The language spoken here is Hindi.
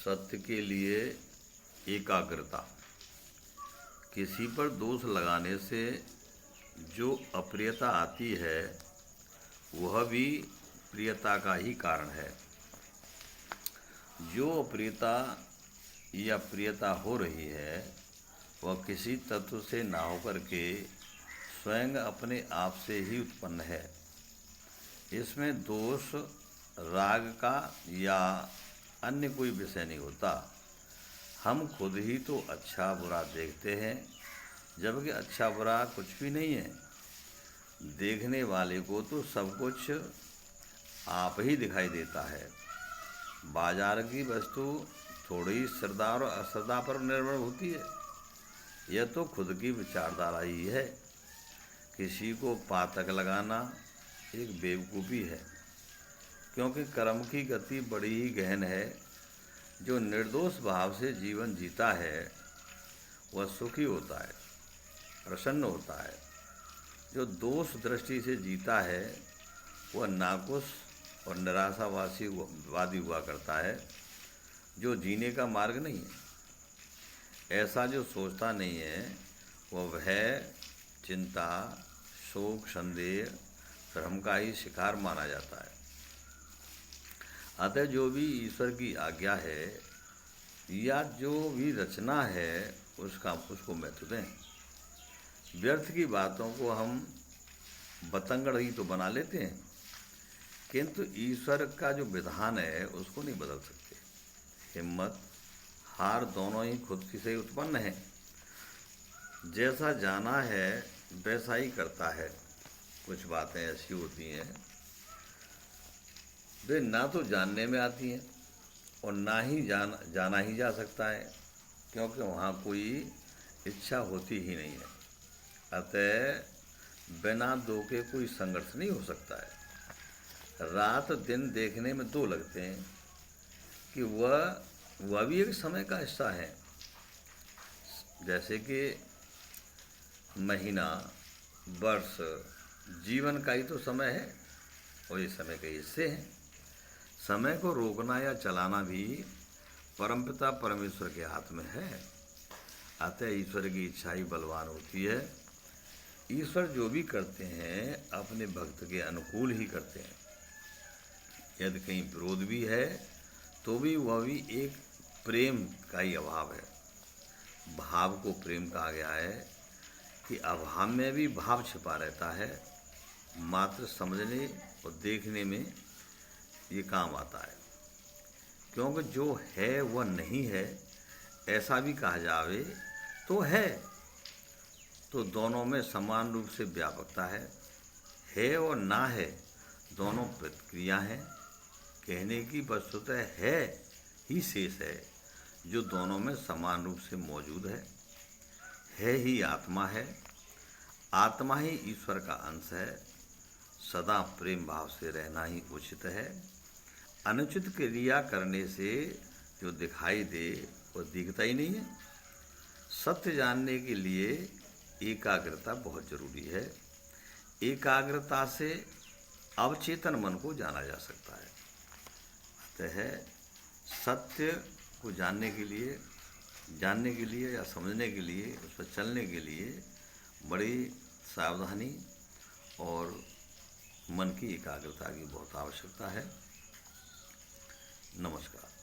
सत्य के लिए एकाग्रता। किसी पर दोष लगाने से जो अप्रियता आती है वह भी प्रियता का ही कारण है। जो अप्रियता या प्रियता हो रही है वह किसी तत्व से ना होकर के स्वयं अपने आप से ही उत्पन्न है। इसमें दोष राग का या अन्य कोई विषय नहीं होता। हम खुद ही तो अच्छा बुरा देखते हैं, जबकि अच्छा बुरा कुछ भी नहीं है। देखने वाले को तो सब कुछ आप ही दिखाई देता है। बाजार की वस्तु थोड़ी श्रद्धा और अश्रद्धा पर निर्भर होती है। यह तो खुद की विचारधारा ही है। किसी को पातक लगाना एक बेवकूफ़ी है, क्योंकि कर्म की गति बड़ी ही गहन है। जो निर्दोष भाव से जीवन जीता है वह सुखी होता है, प्रसन्न होता है। जो दोष दृष्टि से जीता है वह नाखुश और निराशावादी हुआ करता है, जो जीने का मार्ग नहीं है। ऐसा जो सोचता नहीं है वह भय, चिंता, शोक, संदेह, भ्रम का ही शिकार माना जाता है। अतः जो भी ईश्वर की आज्ञा है या जो भी रचना है उसको महत्व दें। व्यर्थ की बातों को हम बतंगड़ ही तो बना लेते हैं, किंतु ईश्वर का जो विधान है उसको नहीं बदल सकते। हिम्मत हार दोनों ही खुद से उत्पन्न है। जैसा जाना है वैसा ही करता है। कुछ बातें ऐसी होती हैं वे ना तो जानने में आती हैं और ना ही जाना ही जा सकता है, क्योंकि वहाँ कोई इच्छा होती ही नहीं है। अतः बिना दो के कोई संघर्ष नहीं हो सकता है। रात दिन देखने में दो लगते हैं कि वह भी एक समय का हिस्सा है। जैसे कि महीना, वर्ष, जीवन का ही तो समय है और ये समय के हिस्से हैं। समय को रोकना या चलाना भी परमपिता परमेश्वर के हाथ में है। अतः ईश्वर की इच्छा ही बलवान होती है। ईश्वर जो भी करते हैं अपने भक्त के अनुकूल ही करते हैं। यदि कहीं विरोध भी है तो भी वह भी एक प्रेम का ही अभाव है। भाव को प्रेम कहा गया है कि अभाव में भी भाव छिपा रहता है। मात्र समझने और देखने में ये काम आता है, क्योंकि जो है वह नहीं है ऐसा भी कहा जावे तो है, तो दोनों में समान रूप से व्यापकता है और ना है दोनों प्रतिक्रिया हैं। कहने की वस्तुतः है ही शेष है, जो दोनों में समान रूप से मौजूद है ही आत्मा है। आत्मा ही ईश्वर का अंश है। सदा प्रेम भाव से रहना ही उचित है। अनुचित क्रिया करने से जो दिखाई दे वो दिखता ही नहीं है। सत्य जानने के लिए एकाग्रता बहुत जरूरी है। एकाग्रता से अवचेतन मन को जाना जा सकता है। अतः सत्य को जानने के लिए या समझने के लिए, उस पर चलने के लिए बड़ी सावधानी और मन की एकाग्रता की बहुत आवश्यकता है। नमस्कार।